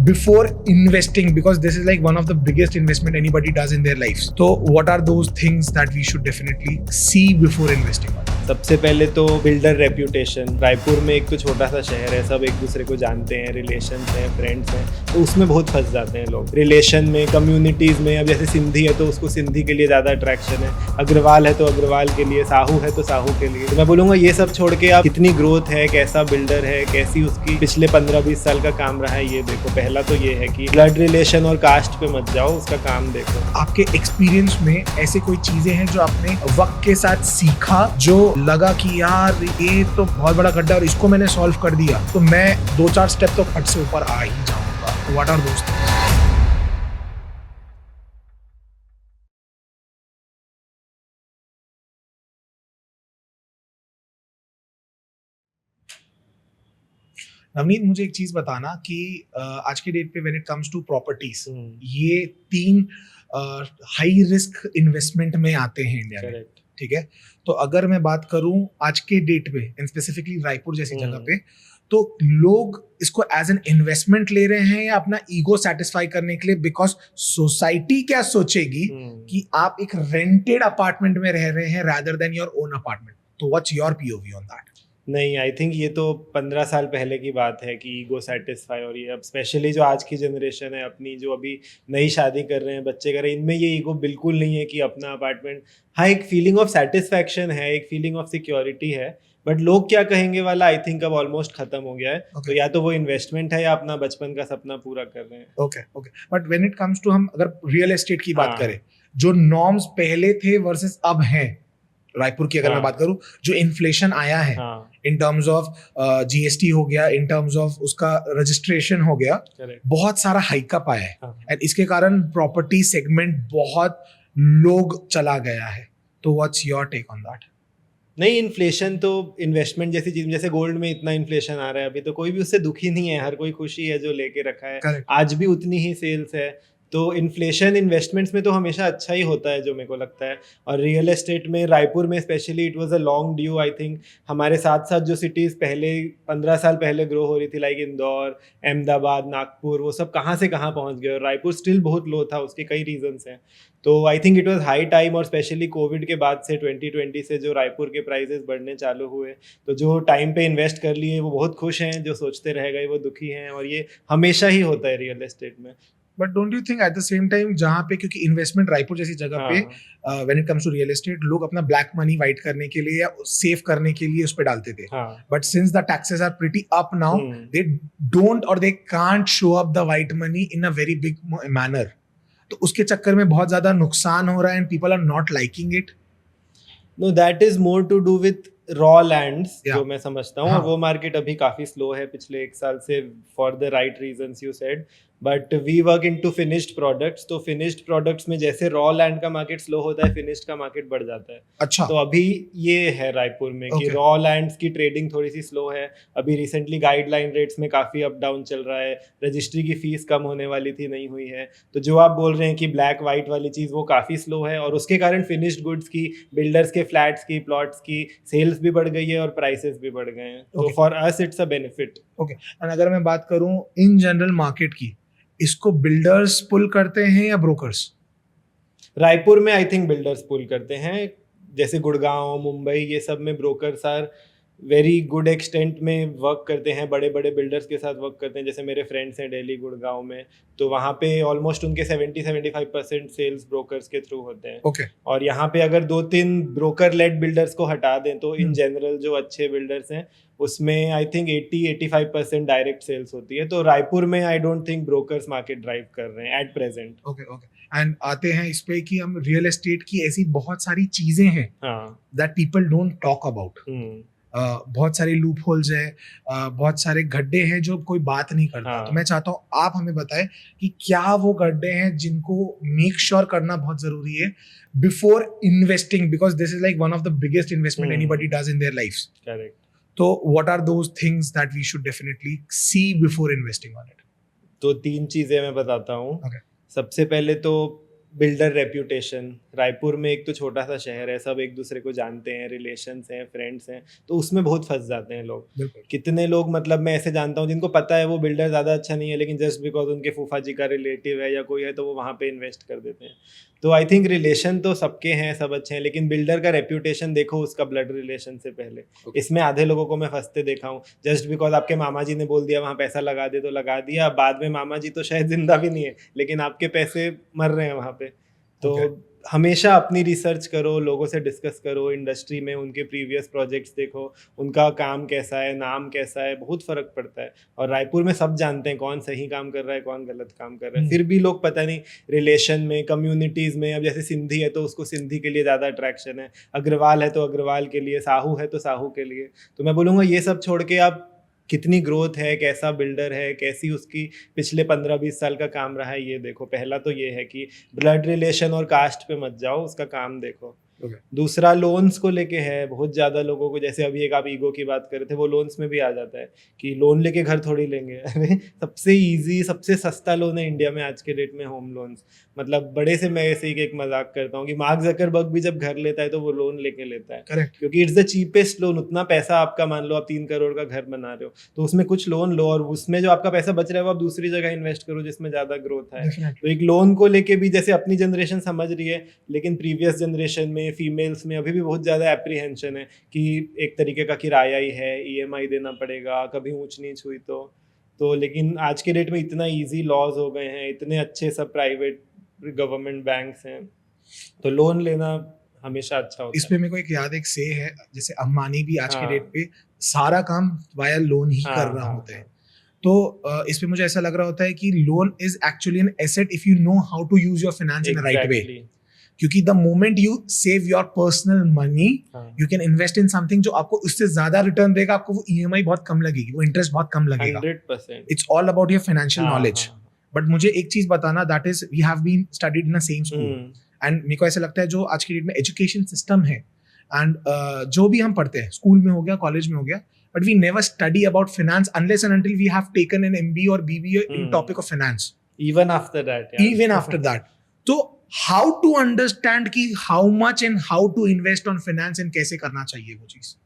before investing, because this is like one of the biggest investment anybody does in their lives. So what are those things that we should definitely see before investing on? सबसे पहले तो builder reputation. Raipur में एक तो छोटा सा शहर है, सब एक दूसरे को जानते हैं, रिलेशंस हैं, फ्रेंड्स हैं, तो उसमें बहुत फंस जाते हैं लोग. रिलेशन में, कम्युनिटीज़ में, अब जैसे सिंधी है तो उसको सिंधी के लिए ज़्यादा अट्रैक्शन है, अग्रवाल है तो अग्रवाल के लिए, साहू है तो साहू के लिए. तो मैं बोलूँगा ये सब छोड़ के आप कितनी ग्रोथ है, कैसा बिल्डर है, कैसी उसकी पिछले 15-20 साल का काम रहा है, ये देखो. पहला तो ये है कि ब्लड रिलेशन और कास्ट पे मत जाओ, उसका काम देखो. आपके एक्सपीरियंस में ऐसे कोई चीजें हैं जो आपने वक्त के साथ सीखा, जो लगा कि यार ये तो बहुत बड़ा गड्ढा और इसको मैंने सॉल्व कर दिया तो मैं 2-4 स्टेप तो फट से ऊपर आ ही जाऊंगा. व्हाट आर दोस्त? नवनीत, मुझे एक चीज बताना कि आज के डेट पे when it comes to properties, ये 3 हाई रिस्क इन्वेस्टमेंट में आते हैं इंडिया में. करेक्ट. ठीक है, तो अगर मैं बात करूं आज के डेट पे एंड स्पेसिफिकली रायपुर जैसी जगह पे, तो लोग इसको एज एन इन्वेस्टमेंट ले रहे हैं या अपना ईगो सेटिस्फाई करने के लिए, बिकॉज सोसाइटी क्या सोचेगी कि आप एक रेंटेड अपार्टमेंट में रह रहे हैं rather than your own apartment. तो what's your POV on that? नहीं, आई थिंक ये तो 15 साल पहले की बात है कि ईगो सेटिस्फाई. और ये अब स्पेशली जो आज की जनरेशन है अपनी, जो अभी नई शादी कर रहे हैं, बच्चे कर रहे हैं, इनमें ये ईगो बिल्कुल नहीं है कि अपना अपार्टमेंट. हाँ, एक फीलिंग ऑफ सेटिस्फैक्शन है, एक फीलिंग ऑफ सिक्योरिटी है, बट लोग क्या कहेंगे वाला आई थिंक अब ऑलमोस्ट खत्म हो गया है. तो या तो वो इन्वेस्टमेंट है या अपना बचपन का सपना पूरा कर रहे हैं. Okay. But when it comes to, हम अगर रियल एस्टेट की बात करें, जो नॉर्म्स पहले थे वर्सेस अब हैं, रायपुर की अगर मैं बात करूं, जो इन्फ्लेशन आया है इन टर्म्स ऑफ जीएसटी हो गया, इन टर्म्स ऑफ उसका रजिस्ट्रेशन हो गया, बहुत सारा हाइकअप आया है एंड इसके कारण प्रॉपर्टी सेगमेंट बहुत लोग चला गया है. तो what's your take on that? नहीं, इन्फ्लेशन तो इन्वेस्टमेंट जैसी चीज, जैसे गोल्ड में इतना इन्फ्लेशन आ रहा है अभी, तो कोई भी उससे दुखी नहीं है, हर कोई खुशी है जो लेके रखा है. Correct. आज भी उतनी ही सेल्स है. तो इन्फ्लेशन इन्वेस्टमेंट्स में तो हमेशा अच्छा ही होता है जो मेरे को लगता है. और रियल एस्टेट में रायपुर में specially it was a long due. I think हमारे साथ साथ जो सिटीज़ पहले 15 साल पहले ग्रो हो रही थी, लाइक इंदौर, अहमदाबाद, नागपुर, वो सब कहाँ से कहाँ पहुँच गए और रायपुर स्टिल बहुत लो था. उसके कई रीजंस हैं. तो I think it was high time. और स्पेशली कोविड के बाद से 2020 से जो रायपुर के प्राइसेस बढ़ने चालू हुए, तो जो टाइम पे इन्वेस्ट कर लिए वो बहुत खुश हैं, जो सोचते रह गए वो दुखी हैं. और ये हमेशा ही होता है रियल एस्टेट में. But don't you think at the same time, जहाँ पे क्योंकि इन्वेस्टमेंट रायपुर जैसी जगह पे when it comes to real estate, लोग अपना ब्लैक मनी वाइट करने के लिए या सेव करने के लिए उस पे डालते थे. But since the taxes are pretty up now, they don't और they can't show up the white money in a very big manner. तो उसके चक्कर में बहुत ज्यादा नुकसान हो रहा है and people are not liking it. No, that is more to do with raw lands, जो मैं समझता हूँ. हाँ. और वो मार्केट अभी काफी स्लो है पिछले 1 साल से, for the right reasons you said. But we work into finished products. तो फिनिश्ड प्रोडक्ट्स में जैसे रॉ लैंड का मार्केट स्लो होता है, फिनिश्ड का मार्केट बढ़ जाता है. अच्छा. तो अभी ये है रायपुर में कि रॉ लैंड्स की ट्रेडिंग थोड़ी सी स्लो है. अभी रिसेंटली गाइडलाइन रेट्स में काफी अप डाउन चल रहा है. रजिस्ट्री की फीस कम होने वाली थी, नहीं हुई है. तो जो आप बोल रहे हैं कि ब्लैक वाइट वाली चीज, वो काफी स्लो है. और उसके कारण फिनिश्ड गुड्स की, बिल्डर्स के फ्लैट्स की, प्लॉट्स की सेल्स भी बढ़ गई है और प्राइसेस भी बढ़ गए हैं. तो for us it's a benefit. Okay. And अगर मैं बात करूं इन जनरल मार्केट की, इसको बिल्डर्स पुल करते हैं या ब्रोकर्स? रायपुर में आई थिंक बिल्डर्स पुल करते हैं. जैसे गुड़गांव, मुंबई, ये सब में brokers are very good extent में वर्क करते हैं, बड़े बड़े बिल्डर्स के साथ वर्क करते हैं. जैसे मेरे फ्रेंड्स हैं दिल्ली, गुड़गांव में, तो वहाँ पे ऑलमोस्ट उनके 70-75% सेल्स ब्रोकर्स के थ्रू होते हैं. Okay. और यहाँ पे अगर 2-3 ब्रोकर लेड बिल्डर्स को हटा दें तो इन जनरल जो अच्छे बिल्डर्स हैं उसमें आई थिंक 80-85% डायरेक्ट सेल्स होती है. तो रायपुर में I don't think brokers market drive कर रहे हैं एट प्रेजेंट. ओके. एंड आते हैं इस पे कि हम रियल एस्टेट की ऐसी बहुत सारी चीजें हैं that people don't talk about. बहुत सारे लूप होल्स है, बहुत सारे गड्ढे हैं जो कोई बात नहीं करता. तो मैं चाहता हूँ आप हमें बताएं कि क्या वो गड्ढे हैं जिनको मेक श्योर करना बहुत जरूरी है before investing, because this is like one of the biggest investment anybody does in their life. Correct. तो what are those things that we should definitely see before investing on it? तो 3 चीजें मैं बताता हूँ. सबसे पहले तो बिल्डर रेप्यूटेशन. रायपुर में एक तो छोटा सा शहर है, सब एक दूसरे को जानते हैं, रिलेशंस हैं, फ्रेंड्स हैं, तो उसमें बहुत फंस जाते हैं लोग। कितने लोग, मतलब मैं ऐसे जानता हूँ जिनको पता है वो बिल्डर ज़्यादा अच्छा नहीं है, लेकिन जस्ट बिकॉज उनके फूफा जी का रिलेटिव है या कोई है तो वो वहाँ पे इन्वेस्ट कर देते हैं। तो आई थिंक रिलेशन तो सबके हैं, सब अच्छे हैं, लेकिन बिल्डर का रेप्यूटेशन देखो उसका ब्लड रिलेशन से पहले। इसमें आधे लोगों को मैं फंसते देखा हूँ, जस्ट बिकॉज आपके मामा जी ने बोल दिया वहाँ पैसा लगा दे तो लगा दिया, बाद में मामा जी तो शायद जिंदा भी नहीं है लेकिन आपके पैसे मर रहे हैं वहाँ पे। तो हमेशा अपनी रिसर्च करो, लोगों से डिस्कस करो, इंडस्ट्री में उनके प्रीवियस प्रोजेक्ट्स देखो, उनका काम कैसा है, नाम कैसा है, बहुत फ़र्क पड़ता है। और रायपुर में सब जानते हैं कौन सही काम कर रहा है, कौन गलत काम कर रहा है, फिर भी लोग पता नहीं रिलेशन में, कम्युनिटीज़ में, अब जैसे सिंधी है तो उसको सिंधी के लिए ज़्यादा अट्रैक्शन है, अग्रवाल है तो अग्रवाल के लिए, साहू है तो साहू के लिए। तो मैं बोलूँगा ये सब छोड़ के आप कितनी ग्रोथ है, कैसा बिल्डर है, कैसी उसकी पिछले 15-20 साल का काम रहा है, ये देखो। पहला तो ये है कि ब्लड रिलेशन और कास्ट पे मत जाओ, उसका काम देखो। दूसरा लोन्स को लेके है, बहुत ज़्यादा लोगों को, जैसे अभी एक आप ईगो की बात कर रहे थे, वो लोन्स में भी आ जाता है कि लोन लेके घर थोड़ी लेंगे। अरे सबसे इजी, सबसे सस्ता लोन है इंडिया में आज के डेट में होम लोन्स। मतलब बड़े से मैं ऐसे ही एक मजाक करता हूँ कि मार्क जकरबर्ग भी जब घर लेता है तो वो लोन लेके लेता है। Correct. क्योंकि इट्स द चीपेस्ट लोन। उतना पैसा आपका, मान लो आप 3 करोड़ का घर बना रहे हो तो उसमें कुछ लोन लो और उसमें जो आपका पैसा बच रहा है वो आप दूसरी जगह इन्वेस्ट करो जिसमें ज़्यादा ग्रोथ है। तो एक लोन को लेके भी जैसे अपनी जनरेशन समझ रही है, लेकिन प्रीवियस जनरेशन में फीमेल्स में अभी भी बहुत ज़्यादा एप्रीहेंशन है कि एक तरीके का किराया ही है, EMI देना पड़ेगा, कभी ऊंच नीच हुई तो लेकिन आज के डेट में इतना इजी लॉज हो गए हैं, इतने अच्छे सब प्राइवेट गवर्नमेंट बैंक्स हैं, तो लोन लेना हमेशा अच्छा होता है। इसमें मेरे को एक याद, एक से है, जैसे अंबानी भी आज के डेट पे सारा काम वाया लोन ही कर रहा होता है। तो इस पे मुझे ऐसा लग रहा होता है कि loan is actually an asset if you know how to use your finance in the right way. क्योंकि the moment you save your personal money, you can invest in something जो आपको उससे ज्यादा रिटर्न देगा, आपको वो EMI बहुत कम लगेगी, वो इंटरेस्ट बहुत कम लगेगा। 100%। It's all about your financial knowledge. But मुझे एक चीज बताना, that is we have been studied in the same school, and मेरे को ऐसा लगता है जो आज की डेट में एजुकेशन सिस्टम है, एंड जो भी हम पढ़ते हैं स्कूल में हो गया, कॉलेज में हो गया, but we never study about finance unless and until we have taken an MBA or BBA in topic of finance. Even after that. Yeah. Even after that. So how to understand कि how much and how to invest on finance and कैसे करना चाहिए वो चीज?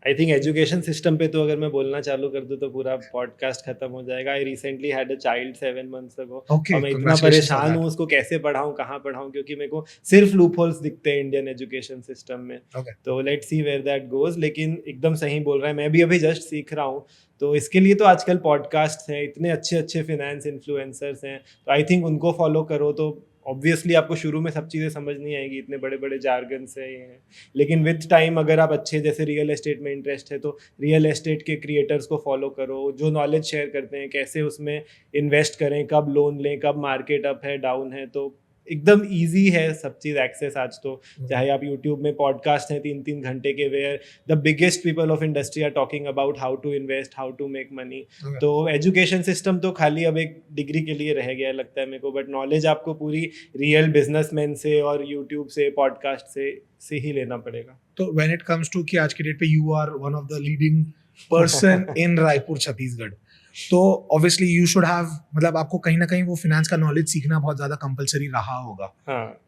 I think education system पे तो अगर मैं बोलना चालू कर दूं तो पूरा पॉडकास्ट खत्म हो जाएगा। I recently had a child 7 months ago। और मैं इतना परेशान हूँ उसको कैसे पढ़ाऊँ, कहाँ पढ़ाऊँ, क्योंकि मेरे को सिर्फ लूप होल्स दिखते हैं इंडियन एजुकेशन सिस्टम में। तो let's see where that goes. लेकिन एकदम सही बोल रहा है, मैं भी अभी जस्ट सीख रहा हूँ, तो इसके लिए तो आजकल पॉडकास्ट हैं, इतने अच्छे अच्छे फिनेंस इन्फ्लुएंसर्स हैं, तो आई थिंक उनको फॉलो करो तो ऑब्वियसली आपको शुरू में सब चीज़ें समझ नहीं आएगी, इतने बड़े बड़े जार्गन्स है ये हैं, लेकिन विद टाइम अगर आप अच्छे, जैसे रियल एस्टेट में इंटरेस्ट है तो रियल एस्टेट के क्रिएटर्स को फॉलो करो जो नॉलेज शेयर करते हैं, कैसे उसमें इन्वेस्ट करें, कब लोन लें, कब मार्केट अप है डाउन है। तो एकदम इजी है सब चीज़ एक्सेस आज तो, चाहे आप यूट्यूब में पॉडकास्ट हैं 3-3 घंटे के, where the biggest people of industry are talking about how to invest, how to make money. तो एजुकेशन सिस्टम तो खाली अब एक डिग्री के लिए रह गया लगता है मेरे को, बट नॉलेज आपको पूरी रियल बिजनेसमैन से और यूट्यूब से, पॉडकास्ट से ही लेना पड़ेगा। तो व्हेन इट कम्स टू कि आज के डेट पे you are one of the leading person in Raipur Chhattisgarh, तो ऑब्वियसली यू शुड हैव, मतलब आपको कहीं ना कहीं वो फिनेंस का नॉलेज सीखना बहुत ज्यादा कंपलसरी रहा होगा।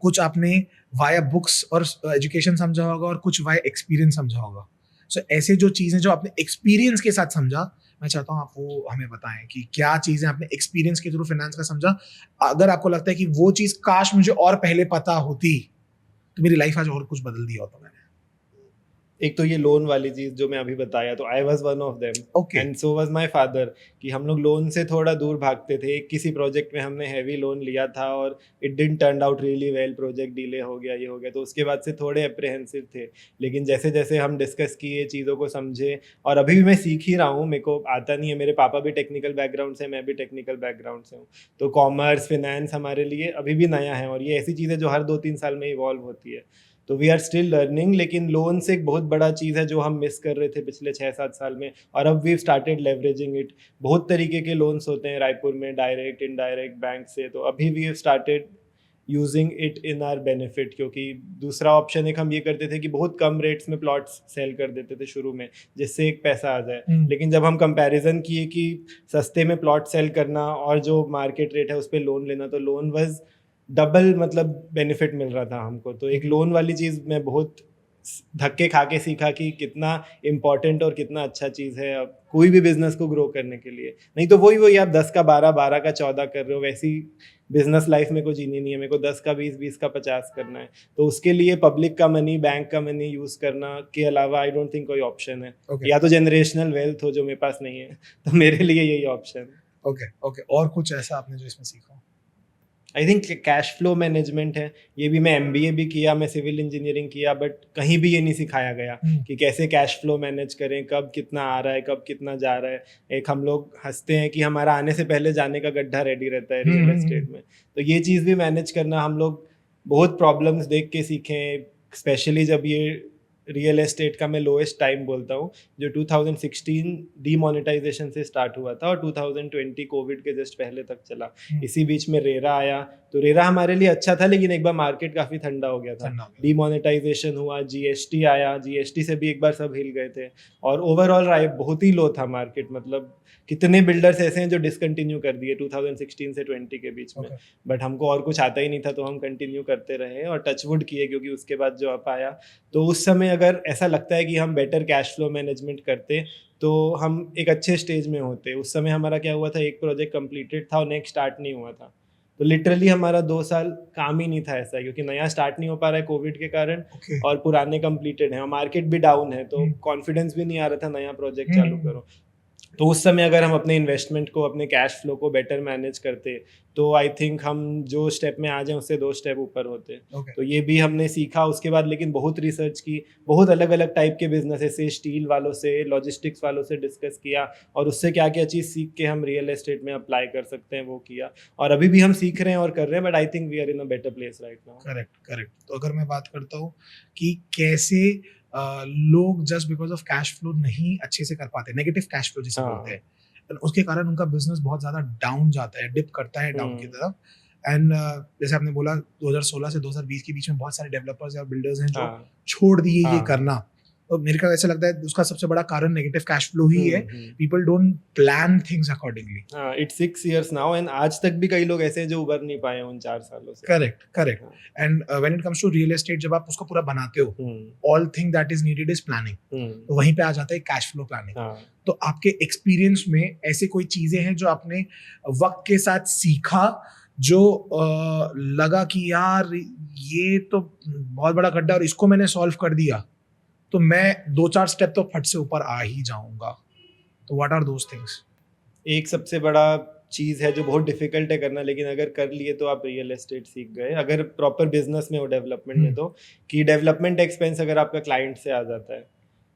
कुछ आपने वाया बुक्स और एजुकेशन समझा होगा और कुछ वाया एक्सपीरियंस समझा होगा। सो ऐसे जो चीजें जो आपने एक्सपीरियंस के साथ समझा, मैं चाहता हूँ आप वो हमें बताएं कि क्या चीजें आपने एक्सपीरियंस के थ्रू फाइनेंस का समझा। अगर आपको लगता है कि वो चीज काश मुझे और पहले पता होती तो मेरी लाइफ आज और कुछ बदल दिया होता मैंने। एक तो ये लोन वाली चीज जो मैं अभी बताया, तो I was one of them and so was my father, कि हम लोग लोन से थोड़ा दूर भागते थे। किसी प्रोजेक्ट में हमने हैवी लोन लिया था और it didn't turn out really well, project delay हो गया, ये हो गया, तो उसके बाद से थोड़े एप्रीहेंसिव थे। लेकिन जैसे जैसे हम डिस्कस किए, चीज़ों को समझे, और अभी भी मैं सीख ही रहा हूँ, मेरे को आता नहीं है, मेरे पापा भी टेक्निकल बैकग्राउंड से, मैं भी टेक्निकल बैकग्राउंड से हूँ, तो कॉमर्स फिनेंस हमारे लिए अभी भी नया है, और ये ऐसी चीज़ है जो हर 2-3 साल में इवॉल्व होती है, तो वी आर स्टिल लर्निंग। लेकिन लोन से एक बहुत बड़ा चीज़ है जो हम मिस कर रहे थे पिछले 6-7 साल में, और अब वी स्टार्टेड लेवरेजिंग इट। बहुत तरीके के लोन्स होते हैं रायपुर में, डायरेक्ट, इनडायरेक्ट, बैंक से, तो अभी we started using it in our benefit. क्योंकि दूसरा ऑप्शन एक हम ये करते थे कि बहुत कम रेट्स में प्लॉट्स सेल कर देते थे शुरू में, जिससे एक पैसा आ जाए, लेकिन जब हम कंपैरिजन किए कि सस्ते में प्लॉट सेल करना और जो मार्केट रेट है उस पर लोन लेना, तो लोन वाज डबल मतलब बेनिफिट मिल रहा था हमको। तो एक लोन वाली चीज़ मैं बहुत धक्के खा के सीखा कि कितना इम्पोर्टेंट और कितना अच्छा चीज़ है अब कोई भी बिजनेस को ग्रो करने के लिए। नहीं तो वही आप 10 का 12, 12 का 14 कर रहे हो, वैसी बिजनेस लाइफ में को जीनी नहीं है। मेरे को 10 का 20, 20 का 50 करना है। तो उसके लिए पब्लिक का मनी, बैंक का मनी यूज करना के अलावा आई डोंट थिंक कोई ऑप्शन है। या तो जनरेशनल वेल्थ हो जो मेरे पास नहीं है, तो मेरे लिए यही ऑप्शन है। ओके और कुछ ऐसा आपने जो इसमें सीखा? I think cash flow management है। ये भी मैं MBA भी किया, मैं सिविल इंजीनियरिंग किया, बट कहीं भी ये नहीं सिखाया गया कि कैसे कैश फ्लो मैनेज करें, कब कितना आ रहा है, कब कितना जा रहा है। एक हम लोग हंसते हैं कि हमारा आने से पहले जाने का गड्ढा रेडी रहता है रियल एस्टेट में। तो ये चीज़ भी मैनेज करना हम लोग बहुत प्रॉब्लम्स देख के सीखे, स्पेशली जब ये रियल एस्टेट का मैं लोएस्ट टाइम बोलता हूँ, जो 2016 डीमोनेटाइजेशन से स्टार्ट हुआ था और 2020 कोविड के जस्ट पहले तक चला। इसी बीच में रेरा आया, तो रेरा हमारे लिए अच्छा था, लेकिन एक बार मार्केट काफ़ी ठंडा हो गया था। डीमोनेटाइजेशन हुआ, GST आया, GST से भी एक बार सब हिल गए थे और ओवरऑल बहुत ही लो था मार्केट। मतलब कितने बिल्डर्स ऐसे हैं जो डिसकंटिन्यू कर दिए 2016 से 20 के बीच में। बट हमको और कुछ आता ही नहीं था, तो हम कंटिन्यू करते रहे और टचवुड किए, क्योंकि उसके बाद जो अप आया, तो उस समय अगर ऐसा लगता है कि हम बेटर कैश फ्लो मैनेजमेंट करते तो हम एक अच्छे स्टेज में होते। उस समय हमारा क्या हुआ था, एक प्रोजेक्ट कंप्लीटेड था और नेक्स्ट स्टार्ट नहीं हुआ था। तो लिटरली हमारा 2 साल काम ही नहीं था ऐसा, क्योंकि नया स्टार्ट नहीं हो पा रहा है कोविड के कारण और पुराने कंप्लीटेड हैं और मार्केट भी डाउन है, तो कॉन्फिडेंस भी नहीं आ रहा था नया प्रोजेक्ट चालू करो। तो उस समय अगर हम अपने इन्वेस्टमेंट को, अपने कैश फ्लो को बेटर मैनेज करते, तो आई थिंक हम जो स्टेप में आ जाए उससे 2 स्टेप ऊपर होते। तो ये भी हमने सीखा उसके बाद, लेकिन बहुत रिसर्च की, बहुत अलग अलग टाइप के बिजनेस से, स्टील वालों से, लॉजिस्टिक्स वालों से डिस्कस किया और उससे क्या क्या चीज़ सीख के हम रियल एस्टेट में अप्लाई कर सकते हैं वो किया। और अभी भी हम सीख रहे हैं और कर रहे हैं, but I think we are in a better place right now. Correct. तो अगर मैं बात करता हूँ कि कैसे लोग just because of cash flow नहीं अच्छे से कर पाते, नेगेटिव कैश फ्लो जिसे बोलते हैं, उसके कारण उनका बिजनेस बहुत ज्यादा डाउन जाता है, डिप करता है डाउन की तरफ। एंड जैसे आपने बोला 2016 से 2020 के बीच में बहुत सारे डेवलपर्स या बिल्डर्स हैं जो छोड़ दिए ये करना। तो मेरे को ऐसा लगता है उसका सबसे बड़ा कारण नेगेटिव कैश फ्लो ही है। People don't plan things accordingly. It's 6 years now and आज तक भी कई लोग ऐसे हैं जो उबर नहीं पाए उन 4 सालों से। Correct. And when it comes to real estate, जब आप उसको पूरा बनाते हो, all thing that is needed is planning. तो वहीं पे आ जाता है कैश फ्लो प्लानिंग। तो आपके एक्सपीरियंस में ऐसे कोई चीजें हैं जो आपने वक्त के साथ सीखा, जो लगा कि यार ये तो बहुत बड़ा गड्ढा और इसको मैंने सॉल्व कर दिया तो मैं 2-4 स्टेप तो फट से ऊपर आ ही जाऊंगा? तो व्हाट आर दोस थिंग्स? एक सबसे बड़ा चीज़ है जो बहुत डिफिकल्ट है करना, लेकिन अगर कर लिए तो आप रियल एस्टेट सीख गए। अगर प्रॉपर बिजनेस में हो, डेवलपमेंट में, तो कि डेवलपमेंट एक्सपेंस अगर आपका क्लाइंट से आ जाता है,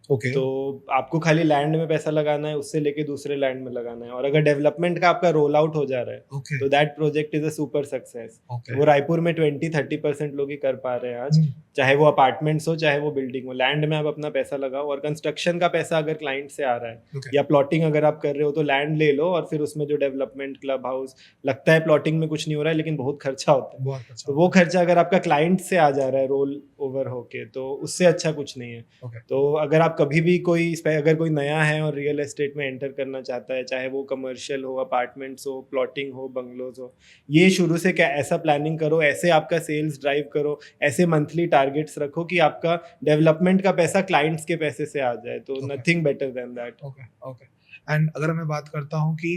तो आपको खाली लैंड में पैसा लगाना है, उससे लेके दूसरे लैंड में लगाना है। और अगर डेवलपमेंट का आपका रोल आउट हो जा रहा है, तो that project is a super success. वो रायपुर में 20-30% लोग ही कर पा रहे हैं आज, चाहे वो अपार्टमेंट्स हो चाहे वो बिल्डिंग हो। लैंड में आप अपना पैसा लगाओ और कंस्ट्रक्शन का पैसा अगर क्लाइंट से आ रहा है या प्लॉटिंग अगर आप कर रहे हो, तो लैंड ले लो और फिर उसमें जो डेवलपमेंट, क्लब हाउस, लगता है प्लॉटिंग में कुछ नहीं हो रहा है लेकिन बहुत खर्चा होता है, तो वो खर्चा अगर आपका क्लाइंट से आ जा रहा है रोल ओवर होके, तो उससे अच्छा कुछ नहीं है। तो अगर आप कभी भी अगर कोई नया है और रियल एस्टेट में एंटर करना चाहता है, चाहे वो कमर्शियल हो, अपार्टमेंट्स हो, प्लॉटिंग हो, बंगलोज हो, ये शुरू से क्या ऐसा प्लानिंग करो, ऐसे आपका सेल्स ड्राइव करो, ऐसे मंथली टारगेट्स रखो कि आपका डेवलपमेंट का पैसा क्लाइंट्स के पैसे से आ जाए। तो nothing better than that. Okay. And अगर मैं बात करता हूँ कि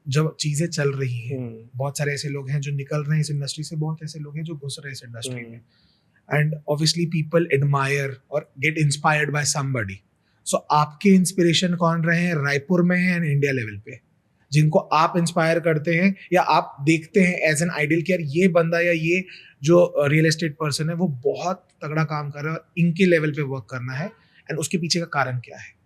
जब चीजें चल रही हैं, बहुत सारे ऐसे लोग हैं जो निकल रहे हैं इस इंडस्ट्री से, बहुत ऐसे लोग हैं जो घुस रहे हैं इस इंडस्ट्री में, and obviously people admire or get inspired by somebody. So आपके इंस्पिरेशन कौन रहे हैं रायपुर में है इंडिया लेवल पे, जिनको आप इंस्पायर करते हैं या आप देखते हैं एज एन आइडियल कि यार ये बंदा या ये जो रियल एस्टेट पर्सन है वो बहुत तगड़ा काम कर रहा है, इनके लेवल पे वर्क करना है, एंड उसके पीछे का कारण क्या है?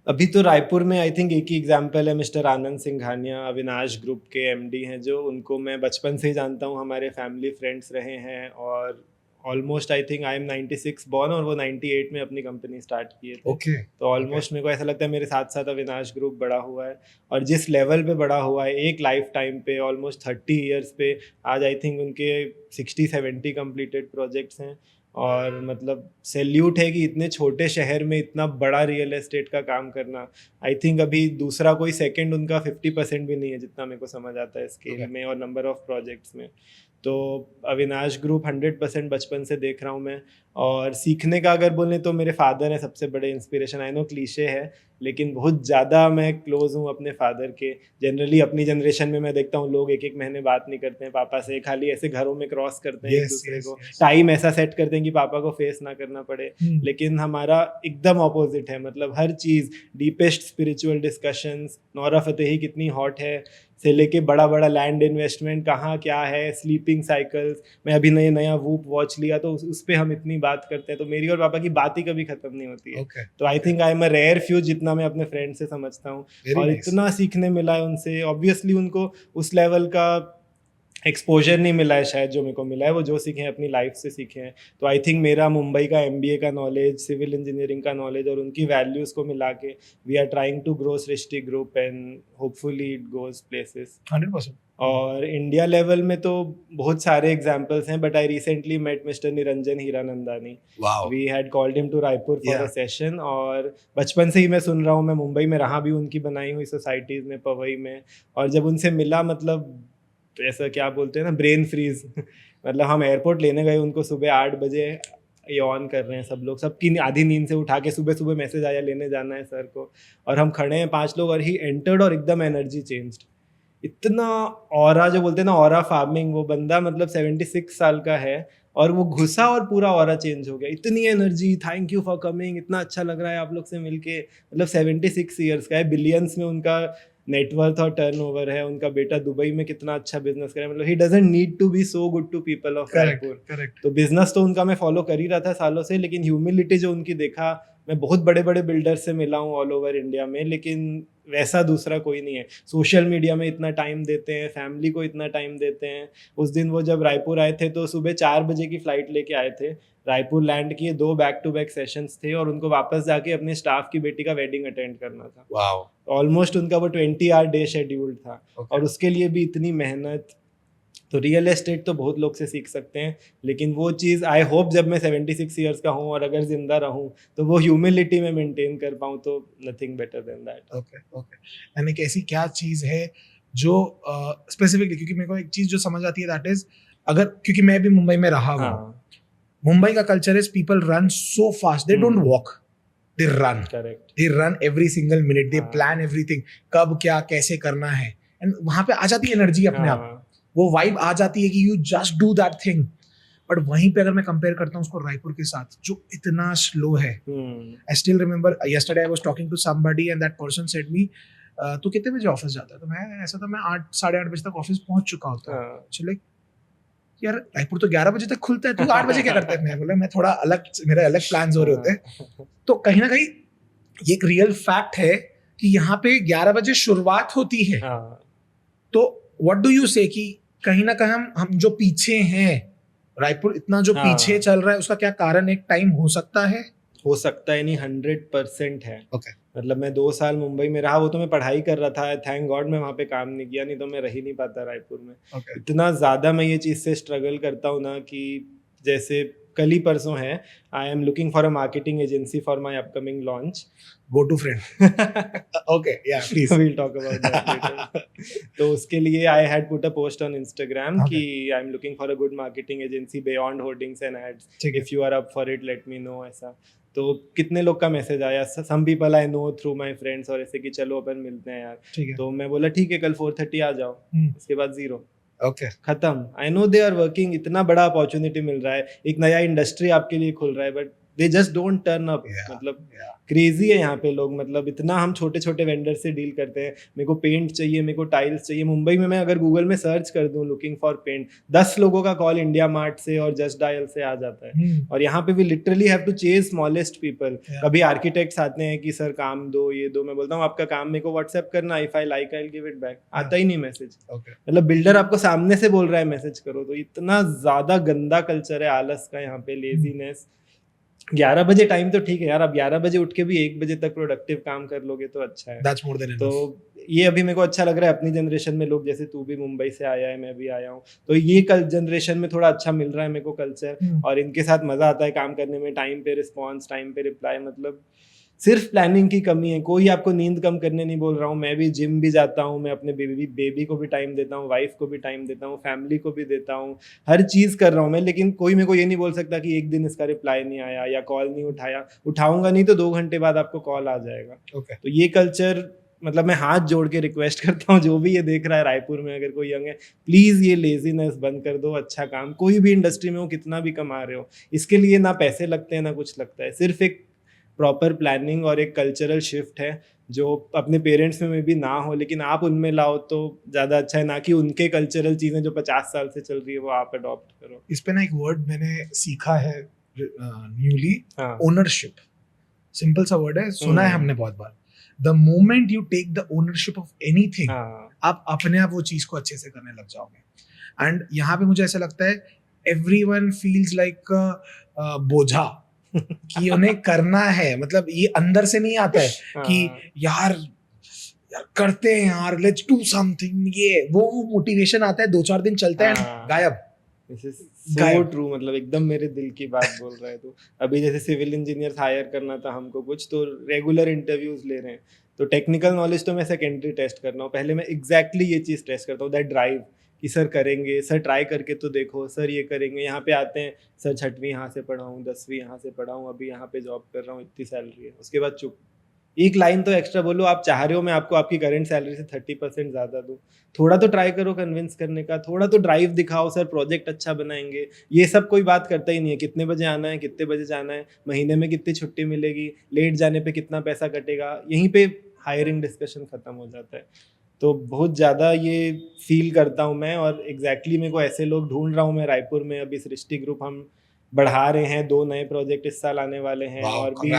अभी तो रायपुर में आई थिंक एक ही एग्जांपल है, मिस्टर आनंद सिंघानिया, अविनाश ग्रुप के MD हैं, जो उनको मैं बचपन से ही जानता हूँ, हमारे फैमिली फ्रेंड्स रहे हैं और almost I think I M 96 born और वो 98 में अपनी कंपनी स्टार्ट किए थे। तो ऑलमोस्ट मेरे को ऐसा लगता है मेरे साथ साथ अविनाश ग्रुप बड़ा हुआ है, और जिस लेवल पे बड़ा हुआ है एक लाइफ टाइम पे, ऑलमोस्ट 30 ईयर्स पे, आज आई थिंक उनके 60-70 कंप्लीटेड प्रोजेक्ट्स हैं। और मतलब सैल्यूट है कि इतने छोटे शहर में इतना बड़ा रियल एस्टेट का काम करना। आई थिंक अभी दूसरा कोई सेकंड उनका 50% भी नहीं है जितना मेरे को समझ आता है स्केल में और नंबर ऑफ प्रोजेक्ट्स में। तो अविनाश ग्रुप 100% बचपन से देख रहा हूँ मैं। और सीखने का अगर बोलें तो मेरे फादर हैं सबसे बड़े इंस्पिरेशन। आई नो क्लीशे है लेकिन बहुत ज़्यादा मैं क्लोज हूँ अपने फादर के। जनरली अपनी जनरेशन में मैं देखता हूँ लोग 1-1 महीने बात नहीं करते हैं पापा से, खाली ऐसे घरों में क्रॉस करते हैं एक दूसरे को, टाइम ऐसा सेट करते हैं कि पापा को फेस ना करना पड़े। लेकिन हमारा एकदम ऑपोजिट है, मतलब हर चीज़ deepest spiritual discussions, Nora Fatehi कितनी हॉट है से लेके बड़ा बड़ा लैंड इन्वेस्टमेंट कहाँ क्या है, स्लीपिंग साइकिल्स। मैं अभी नया वूप वॉच लिया तो उस पर हम इतनी बात करते हैं, तो मेरी और पापा की बात ही कभी खत्म नहीं होती है। तो I think I am a rare few जितना मैं अपने फ्रेंड से समझता हूँ। और इतना सीखने मिला है उनसे। ऑब्वियसली उनको उस लेवल का एक्सपोजर नहीं मिला है शायद जो मेरे को मिला है, वो जो सीखे हैं अपनी लाइफ से सीखे हैं। तो आई थिंक मेरा मुंबई का MBA का नॉलेज, सिविल इंजीनियरिंग का नॉलेज और उनकी वैल्यूज़ को मिला के we are trying to grow Srishti group and hopefully it goes places 100%। और इंडिया लेवल में तो बहुत सारे एग्जाम्पल्स हैं, but I recently met mister Niranjan Hiranandani. We had called him to Raipur for a session. और बचपन से ही मैं सुन रहा हूँ, मैं मुंबई में रहा भी उनकी बनाई हुई सोसाइटीज़ में, पवई में। और जब उनसे मिला, मतलब ऐसा क्या बोलते हैं ना, ब्रेन फ्रीज। मतलब हम एयरपोर्ट लेने गए उनको सुबह 8 बजे, ये ऑन कर रहे हैं सब लोग, सबकी आधी नींद से उठा के सुबह सुबह मैसेज आया लेने जाना है सर को, और हम खड़े हैं 5 लोग और ही एंटर्ड और एकदम एनर्जी चेंज्ड। इतना ऑरा, जो बोलते हैं ना ऑरा फार्मिंग, वो बंदा मतलब 76 साल का है और वो घुसा और पूरा ऑरा चेंज हो गया। इतनी energy, thank you for coming, इतना अच्छा लग रहा है आप लोग से मिलके। मतलब 76 ईयर्स का है, बिलियंस में उनका नेटवर्थ और टर्नओवर है, उनका बेटा दुबई में कितना अच्छा बिजनेस करे। मतलब he doesn't need to be so good to people of Raipur. तो बिजनेस तो उनका मैं फॉलो कर ही रहा था सालों से, लेकिन ह्यूमिलिटी जो उनकी देखा, मैं बहुत बड़े बड़े बिल्डर्स से मिला हूँ ऑल ओवर इंडिया में, लेकिन वैसा दूसरा कोई नहीं है। सोशल मीडिया में इतना टाइम देते हैं, फैमिली को इतना टाइम देते हैं। उस दिन वो जब रायपुर आए थे तो सुबह 4 बजे की फ्लाइट लेके आए थे, रायपुर लैंड किए, 2 बैक टू बैक सेशंस थे और उनको वापस जाके अपने स्टाफ की बेटी का वेडिंग अटेंड करना था। वाओ। ऑलमोस्ट उनका वो 20 आवर डे शेड्यूल्ड था। और उसके लिए भी इतनी मेहनत। तो रियल एस्टेट तो बहुत लोग से सीख सकते हैं, लेकिन वो चीज़ आई होप जब मैं 76 ईयर्स का हूँ और अगर जिंदा रहूँ तो वो ह्यूमिलिटी में मेंटेन कर पाऊँ, तो nothing better than that. Okay. यानी कि ऐसी क्या चीज़ है जो स्पेसिफिकली, क्योंकि मेरे को एक चीज़ जो समझ आती है दैट इज, अगर क्योंकि मैं भी मुंबई में रहा हूँ, मुंबई का culture is people run so fast, they don't walk, they run. Correct. They run every single minute, they plan everything, कब क्या कैसे करना है, एंड वहां पे आ जाती है एनर्जी अपने आप, वो वाइब आ जाती है कि you just do that thing. But वहीं पे अगर मैं कंपेयर करता हूँ उसको रायपुर के साथ जो इतना स्लो है, I still remember yesterday I was talking to somebody and that person said me, तू कितने बजे ऑफिस जाता है? तो मैं ऐसा था, मैं 8 साढ़े 8 बजे तक ऑफिस पहुंच चुका होता है। चले यार रायपुर तो 11 बजे तक खुलता है, तू 8 बजे क्या करता है? मैं बोला मैं थोड़ा अलग, मेरे अलग प्लान्स हो रहे होते हैं। तो कहीं ना कहीं ये एक रियल फैक्ट है कि यहाँ पे 11 बजे शुरुआत होती है। तो व्हाट डू यू से कि कहीं ना कहीं हम जो पीछे हैं, रायपुर इतना जो पीछे चल रहा है, उसका क्या कारण एक टाइम हो सकता है? हो सकता है नहीं, 100% है। Okay. मतलब मैं 2 साल मुंबई में रहा, वो तो मैं पढ़ाई कर रहा था, थैंक गॉड मैं वहाँ पे काम नहीं किया, नहीं तो मैं रह ही नहीं पाता रायपुर में। Okay. इतना ज़्यादा मैं ये चीज़ से स्ट्रगल करता हूँ ना कि जैसे कल ही परसों है, I am looking for a marketing agency for my upcoming launch. Go to friend. Okay, yeah, please. We'll talk about that later. तो उसके लिए I had put a post on Instagram कि I'm looking for a good marketing agency beyond hoardings and ads. If you are up for it, let me know. ऐसा तो कितने लोग का message आया, some people I know through my friends, और ऐसे कि चलो अपन मिलते हैं यार। तो मैं बोला ठीक है कल 4:30 आ जाओ। उसके बाद 0। खत्म। I know they are working, इतना बड़ा अपॉर्चुनिटी मिल रहा है, एक नया इंडस्ट्री आपके लिए खुल रहा है, but they just don't turn up. मतलब क्रेजी है यहाँ पे लोग, मतलब इतना हम छोटे छोटे वेंडर से डील करते हैं। मेरे को पेंट चाहिए, मेरे को टाइल्स चाहिए। मुंबई में मैं अगर गूगल में सर्च कर दूं लुकिंग फॉर पेंट, 10 लोगों का कॉल इंडिया मार्ट से और जस्ट डायल से आ जाता है। और यहाँ पे we literally have to chase smallest people. कभी आर्किटेक्ट्स आते हैं कि सर काम दो, ये दो। मैं बोलता हूँ आपका काम मेरे को व्हाट्सएप करना, if I like I will give it back. आता ही नहीं मैसेज। मतलब बिल्डर आपको सामने से बोल रहा है मैसेज करो। तो इतना ज्यादा गंदा कल्चर है आलस का यहाँ पे, लेजीनेस। 11 बजे टाइम तो ठीक है यार, अब 11 बजे उठ के भी 1 बजे तक प्रोडक्टिव काम कर लोगे तो अच्छा है। That's more than enough. तो ये अभी मेरे को अच्छा लग रहा है, अपनी जनरेशन में लोग जैसे तू भी मुंबई से आया है, मैं भी आया हूँ, तो ये कल जनरेशन में थोड़ा अच्छा मिल रहा है मेरे को कल्चर, और इनके साथ मजा आता है काम करने में, टाइम पे रिस्पॉन्स, टाइम पे रिप्लाई, मतलब सिर्फ प्लानिंग की कमी है। कोई आपको नींद कम करने नहीं बोल रहा हूँ, मैं भी जिम भी जाता हूँ, मैं अपने बेबी को भी टाइम देता हूँ, वाइफ को भी टाइम देता हूँ, फैमिली को भी देता हूँ, हर चीज़ कर रहा हूँ मैं, लेकिन कोई मेरे को ये नहीं बोल सकता कि एक दिन इसका रिप्लाई नहीं आया या कॉल नहीं उठाया। उठाऊंगा नहीं तो 2 घंटे बाद आपको कॉल आ जाएगा। Okay. तो ये कल्चर, मतलब मैं हाथ जोड़ के रिक्वेस्ट करता हूँ जो भी ये देख रहा है रायपुर में, अगर कोई यंग है, प्लीज़ ये लेजीनेस बंद कर दो। अच्छा काम कोई भी इंडस्ट्री में हो, कितना भी कमा रहे हो, इसके लिए ना पैसे लगते हैं ना कुछ लगता है, सिर्फ एक प्रॉपर प्लानिंग और एक कल्चरल शिफ्ट है जो अपने पेरेंट्स में भी ना हो, लेकिन आप उनमें लाओ तो ज़्यादा अच्छा है, ना कि उनके कल्चरल चीज़ें जो 50 साल से चल रही है वो आप अडॉप्ट करो। इस पे ना एक वर्ड मैंने सीखा है न्यूली, हाँ, ओनरशिप। सिंपल सा वर्ड है, सुना है हमने बहुत बार। The moment you take the ownership of anything, आप अपने आप वो चीज को अच्छे से करने लग जाओगे। एंड यहाँ पे मुझे ऐसा लगता है एवरीवन फील्स लाइक बोझा कि उन्हें करना है, मतलब ये अंदर से नहीं आता है कि यार करते हैं यार, लेट्स डू समथिंग, ये वो मोटिवेशन आता है, 2-4 दिन चलता है, गायब। सो ट्रू, मतलब एकदम मेरे दिल की बात बोल रहा है तू। अभी जैसे सिविल इंजीनियर्स हायर करना था हमको कुछ, तो रेगुलर इंटरव्यूज ले रहे हैं, तो टेक्निकल नॉलेज तो मैं सेकेंडरी टेस्ट कर रहा हूँ, पहले मैं एग्जैक्टली ये चीज़ टेस्ट करता हूँ, दैट ड्राइव, कि सर करेंगे, सर ट्राई करके तो देखो, सर ये करेंगे, यहाँ पे आते हैं, सर 6वीं यहाँ से पढ़ा हूँ, 10वीं यहाँ से पढ़ा हूँ, अभी यहाँ पे जॉब कर रहा हूँ, इतनी सैलरी है, उसके बाद चुप। एक लाइन तो एक्स्ट्रा बोलो, आप चाह रहे हो मैं आपको आपकी करंट सैलरी से 30% ज़्यादा दूँ, थोड़ा तो ट्राई करो कन्विंस करने का, थोड़ा तो ड्राइव दिखाओ, सर प्रोजेक्ट अच्छा बनाएंगे। ये सब कोई बात करता ही नहीं है, कितने बजे आना है, कितने बजे जाना है, महीने में कितनी छुट्टी मिलेगी, लेट जाने पे कितना पैसा कटेगा, यहीं पे हायरिंग डिस्कशन ख़त्म हो जाता है। तो बहुत ज़्यादा ये फील करता हूँ मैं, और एग्जैक्टली मेरे को ऐसे लोग ढूंढ रहा हूँ मैं रायपुर में। अभी सृष्टि ग्रुप हम बढ़ा रहे हैं, 2 नए प्रोजेक्ट इस साल आने वाले हैं, और भी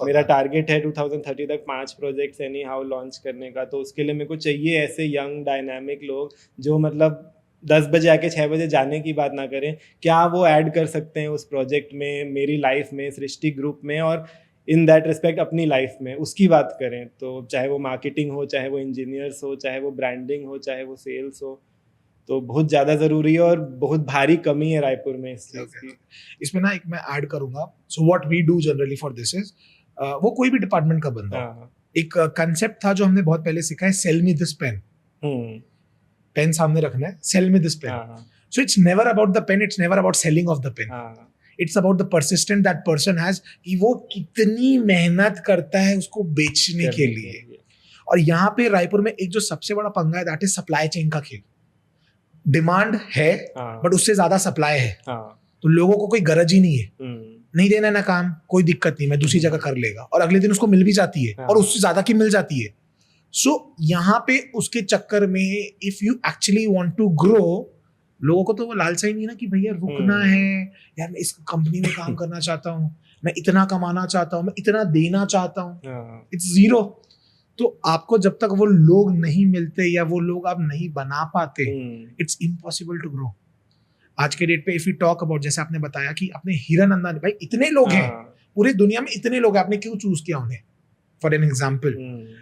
मेरा टारगेट है 2030 तक 5 प्रोजेक्ट्स एनी हाउ लॉन्च करने का। तो उसके लिए मेरे को चाहिए ऐसे यंग डायनामिक लोग जो मतलब 10 बजे आके 6 बजे जाने की बात ना करें, क्या वो ऐड कर सकते हैं उस प्रोजेक्ट में, मेरी लाइफ में, सृष्टि ग्रुप में, और इन दैट रिस्पेक्ट अपनी लाइफ में उसकी बात करें। तो चाहे वो मार्केटिंग हो, चाहे वो इंजीनियर्स हो, चाहे वो ब्रांडिंग हो, चाहे वो सेल्स हो, तो बहुत ज़्यादा ज़रूरी है और बहुत भारी कमी है रायपुर में इस चीज़ की। इसमें ना एक मैं ऐड करूंगा, so what we do generally for this is, वो कोई भी डिपार्टमेंट का बंदा हो, एक कंसेप्ट था जो हमने बहुत पहले सीखा है, sell me this pen. Pen सामने रखना है, sell me this pen. So it's never about the pen, it's never about selling of the pen, it's about the persistent that person has, कि वो कितनी मेहनत करता है उसको बेचने के लिए। और यहाँ पे रायपुर में एक जो सबसे बड़ा पंगा है, दैट इज सप्लाई चेन का खेल। डिमांड है बट उससे ज्यादा सप्लाई है, तो लोगों को कोई गरज ही नहीं है, नहीं देना ना काम, कोई दिक्कत नहीं, मैं दूसरी जगह कर लेगा, और अगले दिन उसको मिल भी जाती है और उससे ज्यादा की मिल जाती है। सो यहाँ पे उसके चक्कर में if you actually want to grow, लोगों को तो वो लालसा ही नहीं ना कि भैया रुकना है यार, मैं इस कंपनी में काम करना चाहता हूँ, मैं इतना कमाना चाहता हूँ, मैं इतना देना चाहता हूँ, इट्स जीरो। तो आपको जब तक वो लोग नहीं मिलते या वो लोग आप नहीं बना पाते, इट्स इम्पॉसिबल टू ग्रो। आज के डेट पे इफ यू टॉक अबाउट, जैसे आपने बताया कि आपने हीरन अंदानी, भाई इतने लोग हैं पूरी दुनिया में, इतने लोग हैं, आपने क्यों चूज किया उन्हें फॉर एन एग्जाम्पल?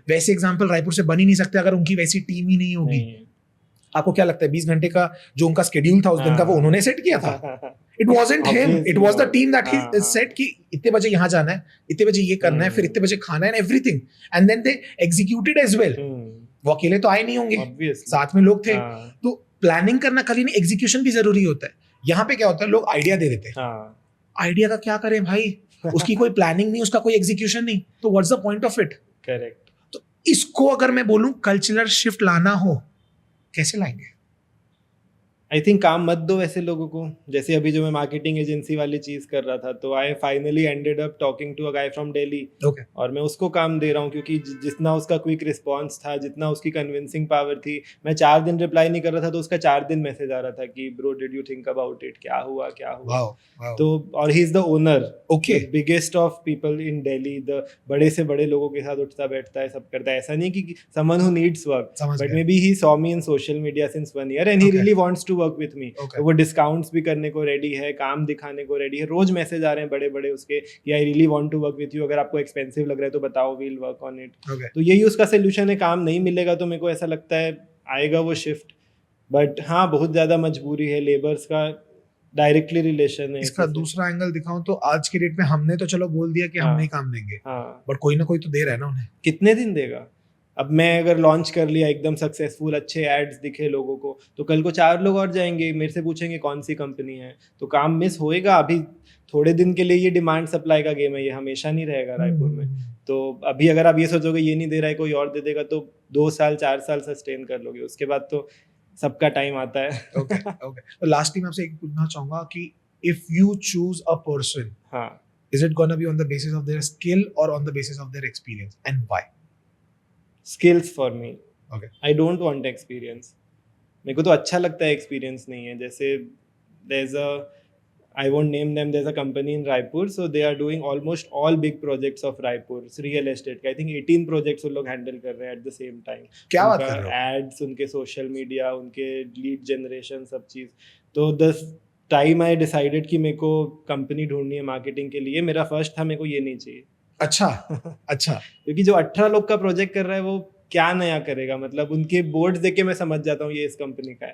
वैसे एग्जाम्पल रायपुर से बन ही नहीं सकते अगर उनकी वैसी टीम ही नहीं होगी। आपको क्या लगता है 20 घंटे का जो उनका शेड्यूल था उस दिन का, वो उन्होंने सेट किया था? It wasn't him, it was the team that he set कि इतने बजे यहाँ जाना है, इतने बजे ये करना है, फिर इतने बजे खाना है, everything, and then they executed as well. वो अकेले तो आए नहीं होंगे, साथ में लोग थे। तो प्लानिंग करना खाली नहीं, एग्जीक्यूशन भी जरूरी होता है। यहाँ पे क्या होता है, लोग आइडिया दे देते हैं, आइडिया का क्या करें भाई, उसकी कोई प्लानिंग नहीं, उसका कोई एग्जीक्यूशन नहीं, तो what's the point of it? Correct. तो इसको अगर मैं बोलूं कल्चरल शिफ्ट लाना हो, कैसे लाएंगे? आई थिंक काम मत दो ऐसे लोगों को। जैसे अभी जो मैं मार्केटिंग एजेंसी वाली चीज़ कर रहा था, तो I finally ended up talking to a guy from Delhi, और मैं उसको काम दे रहा हूँ, क्योंकि जितना उसका क्विक रिस्पॉन्स था, जितना उसकी कन्विंसिंग पावर थी, मैं 4 दिन रिप्लाई नहीं कर रहा था तो उसका 4 दिन मैसेज आ रहा था कि bro did you think about it, क्या हुआ क्या हुआ। तो और he is the owner, biggest of people in Delhi, the बड़े से बड़े लोगों के साथ उठता बैठता है, सब करता है। ऐसा नहीं कि someone who needs work, but may be he saw me in social media since 1 year and he really wants to work with me, वो डिस्काउंट्स भी करने को रेडी है, काम दिखाने को रेडी है, रोज मैसेज आ रहे हैं बड़े बड़े उसके कि I really want to work with you, अगर आपको एक्सपेंसिव लग रहा है तो बताओ, वील वर्क ऑन इट। तो यही उसका सोल्यूशन है। काम नहीं मिलेगा तो मेरे को ऐसा लगता है आएगा वो शिफ्ट, बट हाँ बहुत ज्यादा मजबूरी है, लेबर्स का डायरेक्टली रिलेशन है। इसका दूसरा एंगल दिखाऊं तो आज के डेट में हमने तो चलो बोल दिया कि हम नहीं काम देंगे, बट कोई ना कोई तो दे रहा है ना उन्हें। कितने दिन देगा? अब मैं अगर लॉन्च कर लिया एकदम सक्सेसफुल, अच्छे एड्स दिखे लोगों को, तो कल को 4 लोग और जाएंगे मेरे से पूछेंगे कौन सी कंपनी है, तो काम मिस होएगा। अभी थोड़े दिन के लिए ये डिमांड सप्लाई का गेम है, ये हमेशा नहीं रहेगा रायपुर में। तो अभी अगर आप ये सोचोगे ये नहीं दे रहा है कोई और दे देगा, तो 2 साल 4 साल सस्टेन कर लोगे, उसके बाद तो सबका टाइम आता है। Okay okay. तो लास्टली मैं आपसे एक पूछना चाहूंगा कि if you choose a person, हाँ, is it gonna be on the basis of their skill or on the basis of their experience, and why? Skills for me. Okay. I don't want experience. मेरे को तो अच्छा लगता है experience नहीं है। जैसे there is a, I won't name them, there's a company in Raipur, so they are doing almost all big projects of Raipur, real estate. I think 18 projects वो लोग हैंडल कर रहे हैं at the same time. क्या बात कर रहे हो? एड्स, उनके सोशल मीडिया, उनके लीड जनरेशन, सब चीज़। तो द टाइम आई डिसाइडेड कि मेरे को कंपनी ढूंढनी है मार्केटिंग के लिए, मेरा फर्स्ट था मेरे को ये नहीं चाहिए। अच्छा अच्छा। क्योंकि जो 18 लोग का प्रोजेक्ट कर रहा है वो क्या नया करेगा, मतलब उनके बोर्ड्स देख के मैं समझ जाता हूँ ये इस कंपनी का है।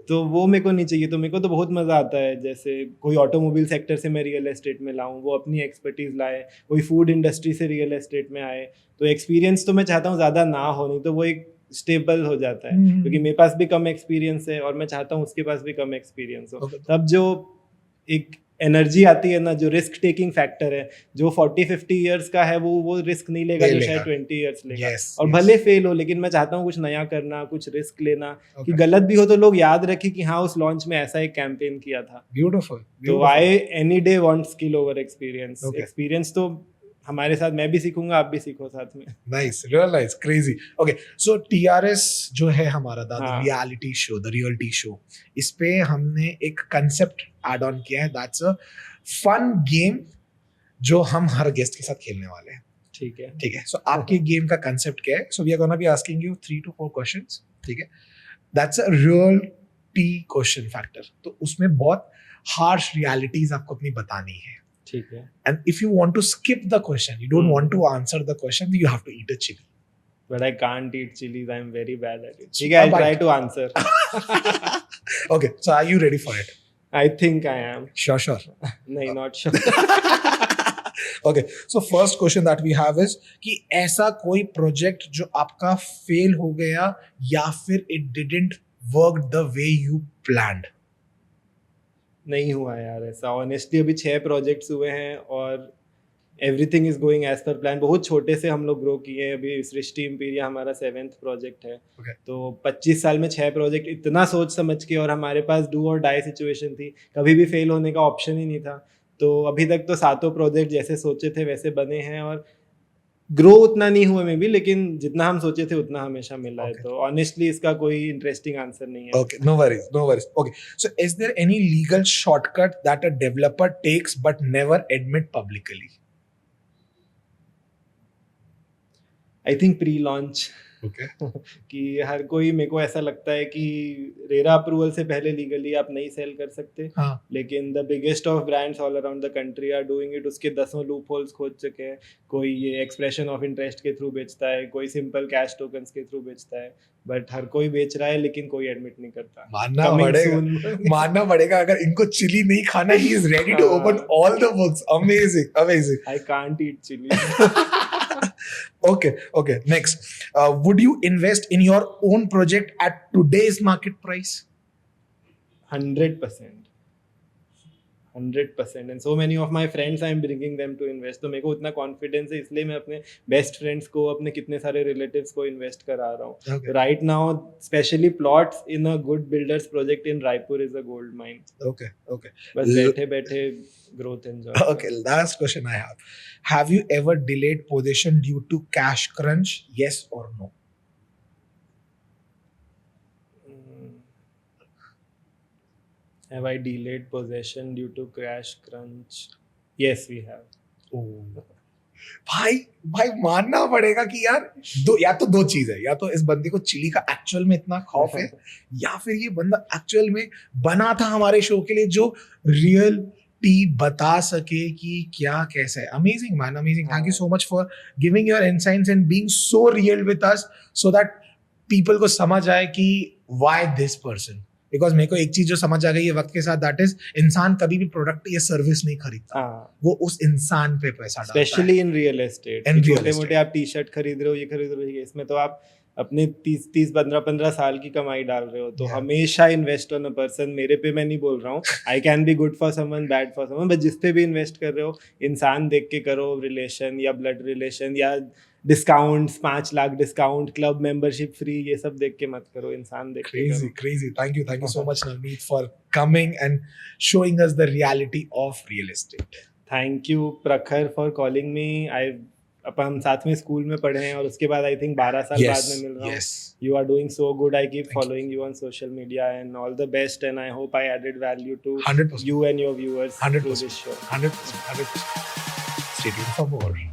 तो वो मेरे को नहीं चाहिए। तो मेरे को तो बहुत मजा आता है, जैसे कोई ऑटोमोबाइल सेक्टर से मैं रियल एस्टेट में लाऊं, वो अपनी एक्सपर्टीज लाए, कोई फूड इंडस्ट्री से रियल एस्टेट में आए। तो एक्सपीरियंस तो मैं चाहता हूँ ज्यादा ना हो, नहीं तो वो एक स्टेबल हो जाता है। क्योंकि मेरे पास भी कम एक्सपीरियंस है और मैं चाहता हूँ उसके पास भी कम एक्सपीरियंस हो। तब जो एक एनर्जी आती है ना, जो रिस्क टेकिंग फैक्टर है, जो 40-50 इयर्स का है वो रिस्क नहीं लेगा जो शायद 20 इयर्स लेगा। और भले फेल हो, लेकिन मैं चाहता हूँ कुछ नया करना, कुछ रिस्क लेना, कि गलत भी हो तो लोग याद रखें कि हाँ उस लॉन्च में ऐसा एक कैंपेन किया था। ब्यूटीफुल। तो I any day want skill over experience. Experience तो हमारे साथ मैं भी सीखूंगा, आप भी सीखो साथ में। Nice, real nice, crazy. Okay, so TRS जो है हमारा the reality show, the reality show, इस पे हमने एक कांसेप्ट ऐड ऑन किया है, दैट्स अ फन गेम जो हम हर गेस्ट के साथ खेलने वाले हैं। ठीक है, ठीक है। सो आपके गेम का कांसेप्ट क्या है? So we are gonna be asking you 3 to 4 questions. ठीक है, that's a reality question factor. तो उसमें बहुत हार्श रियलिटीज आपको अपनी बतानी है। ठीक है। And if you want to skip the question, you don't want to answer the question, you have to eat a chili. But I can't eat chilies. I'm very bad at it. ठीक है, I'll try to answer. Okay, so are you ready for it? I think I am. Sure. नहीं, not sure. Okay, so first question that we have is कि ऐसा कोई project जो आपका fail हो गया या फिर it didn't work the way you planned? नहीं हुआ यार ऐसा, ऑनेस्टली। अभी 6 प्रोजेक्ट्स हुए हैं और everything is going as per plan. बहुत छोटे से हम लोग ग्रो किए हैं। अभी सृष्टि इंपीरिया हमारा 7th प्रोजेक्ट है। तो 25 साल में 6 प्रोजेक्ट, इतना सोच समझ के, और हमारे पास डू और डाई सिचुएशन थी, कभी भी फेल होने का ऑप्शन ही नहीं था। तो अभी तक तो 7 प्रोजेक्ट जैसे सोचे थे वैसे बने हैं, और ग्रो उतना नहीं हुए में भी, लेकिन जितना हम सोचे थे उतना हमेशा मिला है। तो ऑनेस्टली इसका कोई इंटरेस्टिंग आंसर नहीं है। Okay, no worries. Okay, so is there any legal shortcut that a developer takes but never admit publicly? I think pre-launch. Okay. कि हर कोई, मेरे को ऐसा लगता है कि रेरा अप्रूवल से पहले लीगली आप नहीं सेल कर सकते। हाँ. लेकिन the biggest of brands all around the country are doing it. उसके 10 लूप होल्स खोज चुके हैं। कोई ये एक्सप्रेशन ऑफ इंटरेस्ट के थ्रू बेचता है, कोई सिंपल कैश टोकन्स के थ्रू बेचता है, बट हर कोई बेच रहा है लेकिन कोई एडमिट नहीं करता। मानना पड़ेगा अगर इनको चिली नहीं खाना, he is ready to open all the books. Amazing. I can't eat chili. Okay. Next, would you invest in your own project at today's market price? 100%. And so many of my friends, I'm bringing them to invest. तो मेरे को उतना confidence है, इसलिए मैं अपने best friends को, अपने कितने सारे रिलेटिव्स को इन्वेस्ट करा रहा हूँ। Right now specially plots in a good builders project in Raipur is a gold mine. Okay. बस बैठे growth enjoy. Okay, last question I have you ever delayed possession due to cash crunch? Yes or no? Have I delayed possession due to cash crunch? Yes, we have. Oh. भाई भाई मानना पड़ेगा कि यार या तो दो चीज है, या तो इस बंदे को चिली का एक्चुअल में इतना खौफ है, या फिर ये बंदा एक्चुअल में बना था हमारे शो के लिए जो रियल बता सके कि क्या कैसा है. Amazing man, amazing. Thank you so much for giving your insights and being so real with us so that people को समझ आए कि व्हाई दिस पर्सन. बिकॉज मेरे को एक चीज जो समझ आ गई है वक्त के साथ, दैट इज इंसान कभी भी प्रोडक्ट या सर्विस नहीं खरीदता, वो उस इंसान पे पैसा डालता है. Specially in real estate. छोटे मोटे आप टी शर्ट खरीद रहे हो, ये खरीद रहे हो, इसमें तो आप अपने 30-15 साल की कमाई डाल रहे हो. तो हमेशा इन्वेस्ट ऑन अ पर्सन. मेरे पे मैं नहीं बोल रहा हूँ, I can be good for someone, bad for someone, but जिस पे भी इन्वेस्ट कर रहे हो इंसान देख के करो. रिलेशन या ब्लड रिलेशन या discounts, 5 lakh discount, club membership free, ये सब देख के मत करो, इंसान देख के करो. Crazy. Thank you so much Navneet for coming and showing us the reality of real estate. Thank you Prakhar for calling me. हम साथ में स्कूल में पढ़े हैं और उसके बाद आई थिंक 12 साल बाद में मिल रहा हूँ. You are doing so good. I keep following you on social media and all the best, and I hope I added value to 100%. you and your viewers 100%. through this show. 100%. Stay tuned for more.